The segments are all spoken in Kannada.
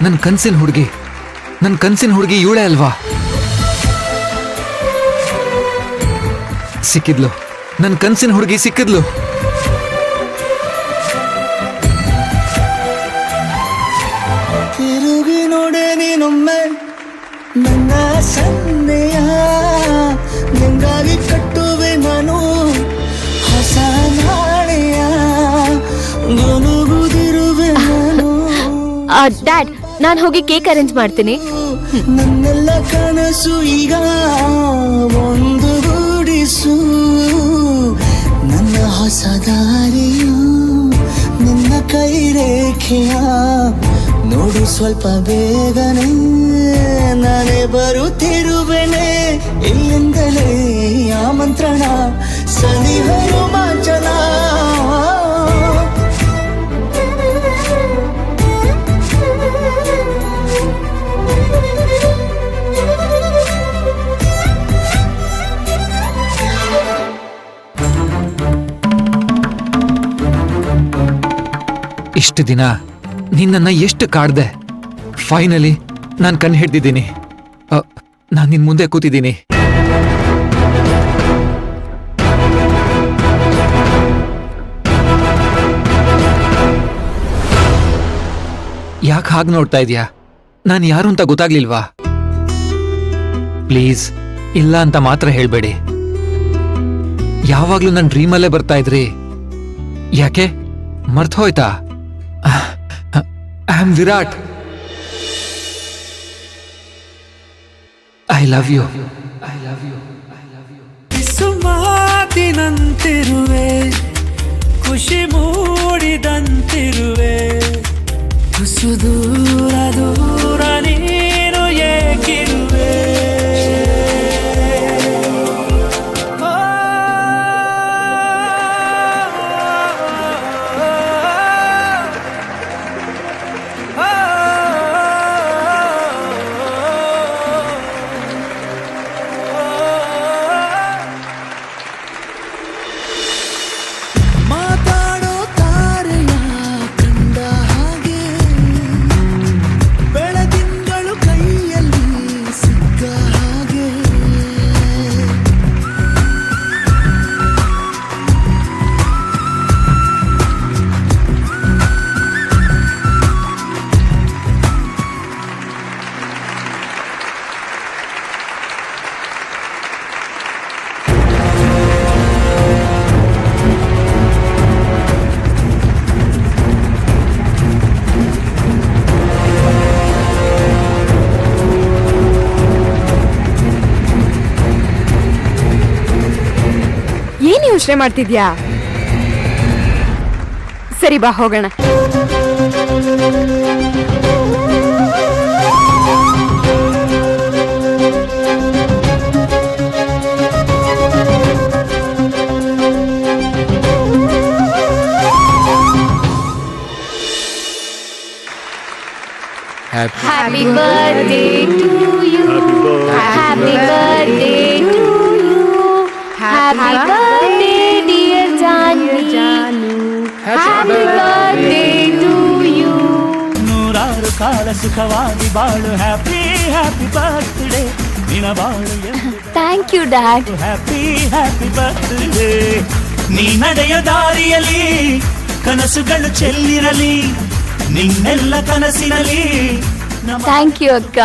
ನನ್ನ ಕನ್ಸಿನ ಹುಡುಗಿ ಇವಳೇ ಅಲ್ವಾ? ಸಿಕ್ಕಿದ್ಲು, ನನ್ನ ಕನ್ಸಿನ ಹುಡುಗಿ ಸಿಕ್ಕಿದ್ಲು. ತಿರುಗಿ ನೋಡೆ ನೀನೊಮ್ಮೆ ನನ್ನ ಸನ್ನೆಯ, ನಿಂಗಾಗಿ ಕಟ್ಟುವೆ ನಾನು ಹೊಸ ನಾಳೆಯ, ಗುನುಗುದಿರುವೆ ನಾನು. ಡ್ಯಾಡ್, ನಾನು ಹೋಗಿ ಕೇಕ್ ಅರೇಂಜ್ ಮಾಡ್ತೀನಿ. ನನ್ನೆಲ್ಲ ಕನಸು ಈಗ ಒಂದು ಗೂಡಿಸು, ನನ್ನ ಹೊಸ ದಾರಿಯು ನಿನ್ನ ಕೈ ರೇಖೆಯ ನೋಡು ಸ್ವಲ್ಪ ಬೇಗನೆ, ನಾನೇ ಬರುತ್ತಿರುವೆನೆ ಇಲ್ಲಿಂದಲೇ ಆಮಂತ್ರಣ ಸನಿಹ ರೋಮಾಂಚನ. ಇಷ್ಟು ದಿನ ನಿನ್ನನ್ನ ಎಷ್ಟು ಕಾಡ್ದೆ. ಫೈನಲಿ ನಾನು ಕಣ್ಣು ಹಿಡ್ದಿದ್ದೀನಿ. ನಾನು ನಿನ್ ಮುಂದೆ ಕೂತಿದ್ದೀನಿ. ಯಾಕೆ ಹಾಗೆ ನೋಡ್ತಾ ಇದೀಯಾ? ನಾನು ಯಾರು ಅಂತ ಗೊತ್ತಾಗ್ಲಿಲ್ವಾ? ಪ್ಲೀಸ್ ಇಲ್ಲ ಅಂತ ಮಾತ್ರ ಹೇಳ್ಬೇಡಿ. ಯಾವಾಗ್ಲೂ ನನ್ನ ಡ್ರೀಮಲ್ಲೇ ಬರ್ತಾ ಇದ್ರಿ. ಯಾಕೆ ಮರ್ತ್ ಹೋಯ್ತಾ? I am Virat. I love you. ಸುಮಾತಿನಂತಿರುವೆ, ಖುಷಿ ಮೂಡಿದಂತಿರುವೆ, ತುಸು ದೂರ ದೂರ ನೀನು ಏಕಿರುವೆ. ಮಾತಾಡೋ ತಾರೆಯ ಕಂಡ ಹಾಗೆ, ಬೆಳದಿಂಗಳು ಕೈಯಲ್ಲಿ ಸಿಕ್ಕ ಹಾಗೆ, ಏನ್ ಯೋಚನೆ ಮಾಡ್ತಿದ್ಯಾ? ಸರಿ ಬಾ ಹೋಗೋಣ. Happy birthday to you. Happy birthday to you. Happy birthday dear Janu. Happy birthday to you. ನೂರಾರು ಕಾಲ ಸುಖವಾಗಿ ಬಾಳು. ಹ್ಯಾಪಿ ಹ್ಯಾಪಿ ಬರ್ತ್ಡೇ ನಿನ ಬಾಳು. Thank you dad. Happy happy birthday. ನೀ ನಡೆಯ ದಾರಿಯಲ್ಲಿ ಕನಸುಗಳು ಚೆಲ್ಲಿರಲಿ, ನಿನ್ನೆಲ್ಲ ಕನಸಿನಲ್ಲಿ. Thank you ಅಕ್ಕ.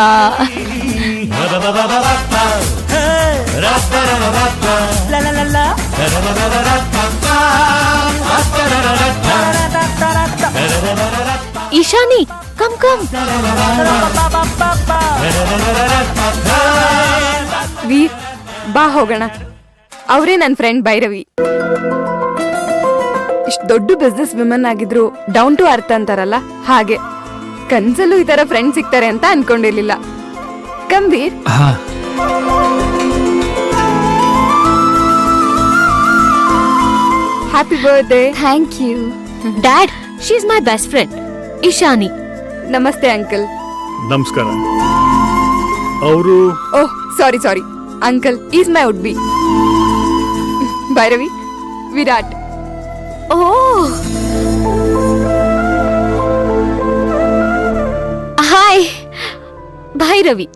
ಇಶಾನಿ ಕಮ್ ವೀರ್ ಬಾ ಹೋಗೋಣ. ಅವರೇ ನನ್ನ ಫ್ರೆಂಡ್ ಭೈರವಿ. ಇಷ್ಟು ದೊಡ್ಡ ಬಿಸ್ನೆಸ್ ವಿಮನ್ ಆಗಿದ್ರು ಡೌನ್ ಟು ಅರ್ತ್ ಅಂತಾರಲ್ಲ ಹಾಗೆ. ಕನ್ಸಲ್ಲೂ ಈ ತರ ಫ್ರೆಂಡ್ ಸಿಗ್ತಾರೆ ಅಂತ ಅನ್ಕೊಂಡಿರ್ಲಿಲ್ಲ. ಕಂಬೀರ್ happy birthday. Thank you dad. She is my best friend Ishani. ನಮಸ್ತೆ ಅಂಕಲ್. ನಮಸ್ಕಾರ. ಅವರು oh sorry uncle is my would be Bhairavi Virat. Oh hi Bhairavi.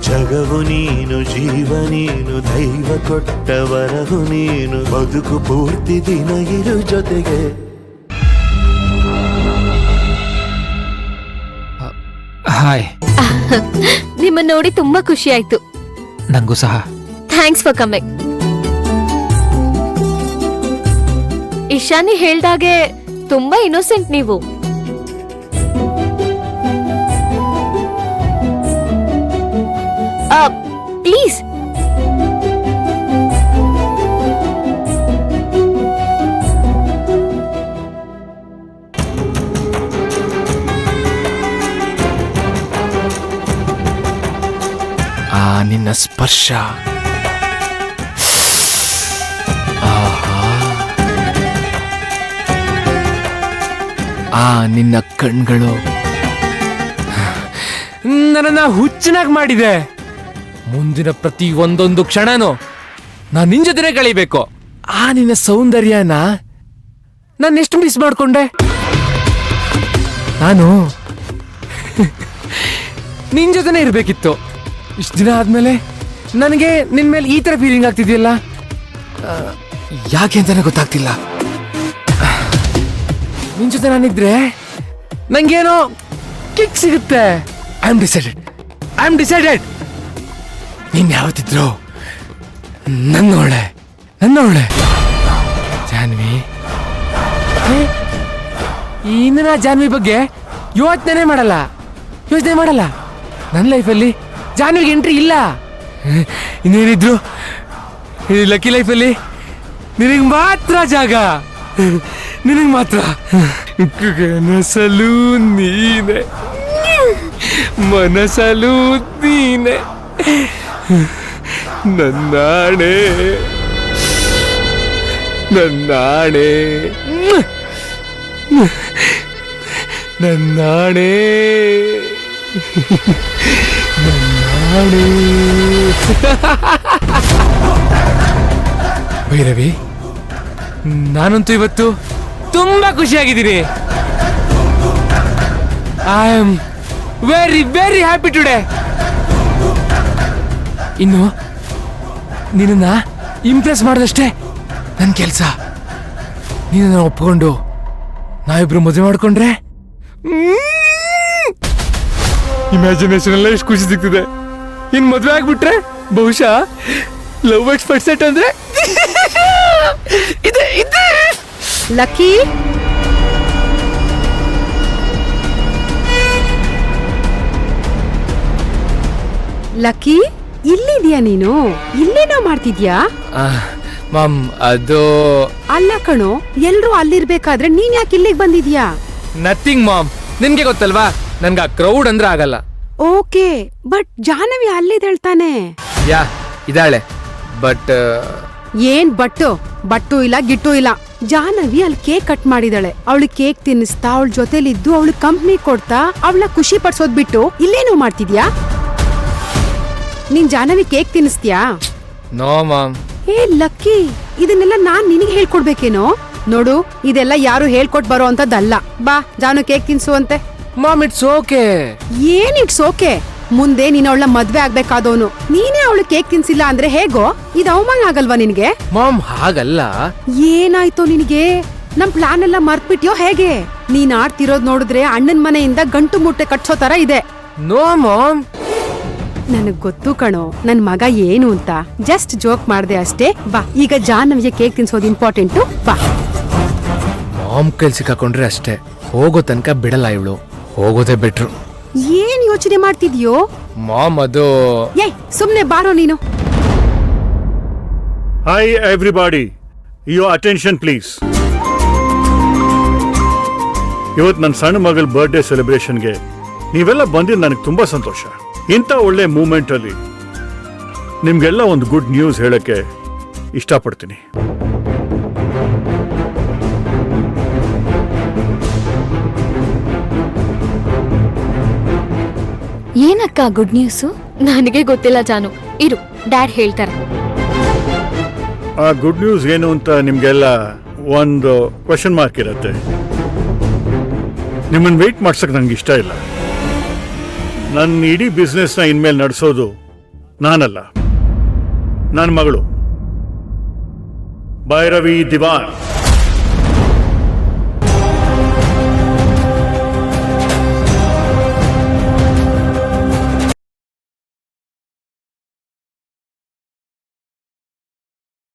ಜಗವು ನೀನು, ಜೀವ ನೀನು, ದೈವ ಕೊಟ್ಟ ವರವು ನೀನು, ಬದುಕು ಪೂರ್ತಿ ದಿನ ಇರು ಜೊತೆಗೆ. ಹಾಯ್. ನಿಮ್ಮನ್ನ ನೋಡಿ ತುಂಬಾ ಖುಷಿ ಆಯ್ತು. ನಂಗೂ ಸಹ. Thanks for coming. ಇಶಾನಿ ಹೇಳ್ದಾಗೆ ತುಂಬಾ ಇನ್ನೋಸೆಂಟ್ ನೀವು. ಪ್ಲೀಸ್. ನಿನ್ನ ಸ್ಪರ್ಶ, ನಿನ್ನ ಕಣ್ಗಳು ನನ್ನನ್ನ ಹುಚ್ಚನಾಗಿ ಮಾಡಿದೆ. ಮುಂದಿನ ಪ್ರತಿ ಒಂದೊಂದು ಕ್ಷಣನೂ ನಾನು ನಿನ್ ಜೊತೆನೆ ಕಳಿಬೇಕು. ನಿನ್ನ ಸೌಂದರ್ಯನ ನಾನು ಎಷ್ಟು ಮಿಸ್ ಮಾಡ್ಕೊಂಡೆ. ನಾನು ನಿನ್ ಜೊತೆನೆ ಇರ್ಬೇಕಿತ್ತು. ಇಷ್ಟು ದಿನ ಆದ್ಮೇಲೆ ನನಗೆ ನಿನ್ ಮೇಲೆ ಈ ತರ ಫೀಲಿಂಗ್ ಆಗ್ತಿದೆಯಲ್ಲ, ಯಾಕೆ ಅಂತಾನೆ ಗೊತ್ತಾಗ್ತಿಲ್ಲ. ನಿನ್ ಜೊತೆ ನಾನಿದ್ರೆ ನಂಗೇನೋ ಕಿಕ್ ಸಿಗುತ್ತೆ. I am decided. ನೀನ್ ಯಾವತ್ತಿದ್ರು ನನ್ನೋಳೆ ಜಾನ್ವಿ. ಇನ್ನು ನಾ ಜಾನ್ವಿ ಬಗ್ಗೆ ಯೋಚನೆ ಮಾಡಲ್ಲ. ನನ್ನ ಲೈಫಲ್ಲಿ ಜಾನ್ವಿಗೆ ಎಂಟ್ರಿ ಇಲ್ಲ. ಇನ್ನೇನಿದ್ರು ಈ ಲಕ್ಕಿ ಲೈಫಲ್ಲಿ ನಿನಗೆ ಮಾತ್ರ ಜಾಗ, ನಿನಗೆ ಮಾತ್ರ. ಕನಸಲು ನೀನೆ, ಮನಸಲು ನೀನೆ, ನನ್ನಾಣೆ ನನ್ನಾಣೆ ನನ್ನಾಣೆ ನನ್ನಾಣೆ. ಭೈರವಿ, ನಾನಂತೂ ಇವತ್ತು ತುಂಬಾ ಖುಷಿಯಾಗಿದ್ದೀನಿ. I am very very happy today. ಇನ್ನು ನಿನ್ನ ಇಂಪ್ರೆಸ್ ಮಾಡಿದಷ್ಟೇ ನನ್ನ ಕೆಲಸ. ನೀನನ್ನ ಒಪ್ಕೊಂಡು ನಾವಿಬ್ರು ಮದುವೆ ಮಾಡ್ಕೊಂಡ್ರೆ ಇಮ್ಯಾಜಿನೇಷನ್ ಎಲ್ಲ ಎಷ್ಟು ಖುಷಿ ಸಿಗ್ತಿದೆ. ಇನ್ ಮದುವೆ ಆಗ್ಬಿಟ್ರೆ ಬಹುಶಃ ಲವ್ ಎಟ್ ಫಸ್ಟ್ ಸೈಟ್ ಅಂದ್ರೆ ಇದೆ. ಲಕ್ಕಿ, ಲಕ್ಕಿ, ಇಲ್ಲಿದ್ಯಾ ನೀನು? ಇಲ್ಲೇನೋ ಮಾಡ್ತಿದ್ಯಾ? ಮಾಮ್, ಅದು ಅಲ್ಲ ಕಣೋ, ಎಲ್ರೂ ಅಲ್ಲಿರ್ಬೇಕಾದ್ರೆ ನೀನ್ ಯಾಕೆ ಇಲ್ಲಿಗೆ ಬಂದಿದ್ಯಾ? ನಥಿಂಗ್ ಮಾಮ್, ನಿನ್ಗೆ ಗೊತ್ತಲ್ವಾ ನನ್ಗೆ ಆ ಕ್ರೌಡ್ ಅಂದ್ರೆ ಆಗಲ್ಲ. ಓಕೆ, ಬಟ್ ಜಾಹ್ನವಿ ಅಲ್ಲಿದ್ ಹೇಳ್ತಾನೆ. ಯಾ ಇದಾಳೆ, ಬಟ್ ಏನ್ ಬಟ್ಟು ಇಲ್ಲ ಗಿಟ್ಟು ಇಲ್ಲ. ಜಾಹ್ನವಿ ಅಲ್ಲಿ ಕೇಕ್ ಕಟ್ ಮಾಡಿದಾಳೆ. ಅವಳು ಕೇಕ್ ತಿನ್ನಿಸ್ತಾ, ಅವಳ ಜೊತೆಲಿದ್ದು ಅವಳು ಕಂಪ್ನಿ ಕೊಡ್ತಾ ಅವಳ ಖುಷಿ ಪಡ್ಸೋದ್ ಬಿಟ್ಟು ಇಲ್ಲೇನೋ ಮಾಡ್ತಿದ್ಯಾ? ನೀನ್ ಜಾಹ್ನವಿ ಕೇಕ್ ತಿನ್ನಿಸ್ತೀಯಾ? No mom. ಏ ಲಕ್ಕಿ, ಇದನ್ನೆಲ್ಲ ನಾನ್ ನಿನಗೆ ಹೇಳ್ಕೊಡ್ಬೇಕೇನೋ? ನೋಡು, ಇದೆಲ್ಲ ಯಾರು ಹೇಳ್ಕೊಟ್ ಬರೋ ಅಂತದ್ದಲ್ಲ. ಬಾ, ಜಾನು ಕೇಕ್ ತಿನ್ಸುವಂತೆ. Mom, it's okay. ಏನ್ ಇಟ್ಸ್ ಓಕೆ? ಮುಂದೆ ನೀನ್ ಅವಳ ಮದ್ವೆ ಆಗ್ಬೇಕಾದವನು, ನೀನೇ ಅವಳು ಕೇಕ್ ತಿನ್ಸಿಲ್ಲ ಅಂದ್ರೆ ಹೇಗೋ? ಇದು ಅವಮಾನ ಆಗಲ್ವಾ ನಿನ್ಗೆ? ಮಾಮ್, ಹಾಗಲ್ಲ. ಏನಾಯ್ತು ನಿನಗೆ? ನಮ್ ಪ್ಲಾನ್ ಎಲ್ಲ ಮರ್ತ್ಬಿಟ್ಯೋ ಹೇಗೆ? ನೀನ್ ಆಡ್ತಿರೋದ್ ನೋಡಿದ್ರೆ ಅಣ್ಣನ್ ಮನೆಯಿಂದ ಗಂಟು ಮುಟ್ಟೆ ಕಟ್ಸೋ ತರ ಇದೆ. No mom. ನನಗ್ ಗೊತ್ತು ಕಣೋ ನನ್ ಮಗ ಏನು ಅಂತ. ಜಸ್ಟ್ ಜೋಕ್ ಮಾಡ್ದೆ ಅಷ್ಟೇ. ಬಾ, ಈಗ ಜಾಹ್ನವಿಗೆ ಕೇಕ್ ತಿನ್ಸೋದು ಇಂಪಾರ್ಟೆಂಟು. ಬಾ. ಮಾಮ್ ಕೈಲಿ ಸಿಕ್ಕಾಕೊಂಡ್ರೆ ಅಷ್ಟೇ, ಹೋಗೋ ತನಕ ಬಿಡಲ್ಲ ಇವಳು. ಹೋಗೋದೇ ಬೆಟ್ರು. ಏನ್ ಯೋಚನೆ ಮಾಡ್ತಿದ್ಯೋ? ಮಾಮ್, ಅದು ಏಯ್, ಸುಮ್ನೆ ಬಾರೋ ನೀನು. Hi everybody, your attention please. ಇವತ್ತು ನನ್ನ ಸಣ್ಣ ಮಗಳ ಬರ್ತ್ಡೇ ಸೆಲೆಬ್ರೇಷನ್ಗೆ ನೀವೆಲ್ಲ ಬಂದಿದ್ದು ನನಗೆ ತುಂಬಾ ಸಂತೋಷ. ಇಂಥ ಒಳ್ಳೆ ಮೂಮೆಂಟ್ ಅಲ್ಲಿ ನಿಮ್ಗೆಲ್ಲ ಒಂದು ಗುಡ್ ನ್ಯೂಸ್ ಹೇಳಕ್ಕೆ ಇಷ್ಟಪಡ್ತೀನಿ. ಏನಕ್ಕ ಗುಡ್ ನ್ಯೂಸು? ನನಗೆ ಗೊತ್ತಿಲ್ಲ ಜಾನು, ಇರು ಡ್ಯಾಡ್ ಹೇಳ್ತಾರೆ. ಆ ಗುಡ್ ನ್ಯೂಸ್ ಏನು ಅಂತ ನಿಮ್ಗೆಲ್ಲ ಒಂದು ಕ್ವೆಶನ್ ಮಾರ್ಕ್ ಇರುತ್ತೆ. ನಿಮ್ಮನ್ನು ವೆಯ್ಟ್ ಮಾಡ್ಸಕ್ ನಂಗೆ ಇಷ್ಟ ಇಲ್ಲ. ನನ್ನ ಇಡೀ ಬಿಸ್ನೆಸ್ನ ಇನ್ಮೇಲೆ ನಡೆಸೋದು ನಾನಲ್ಲ, ನನ್ನ ಮಗಳು ಭೈರವಿ ದಿವಾನ್.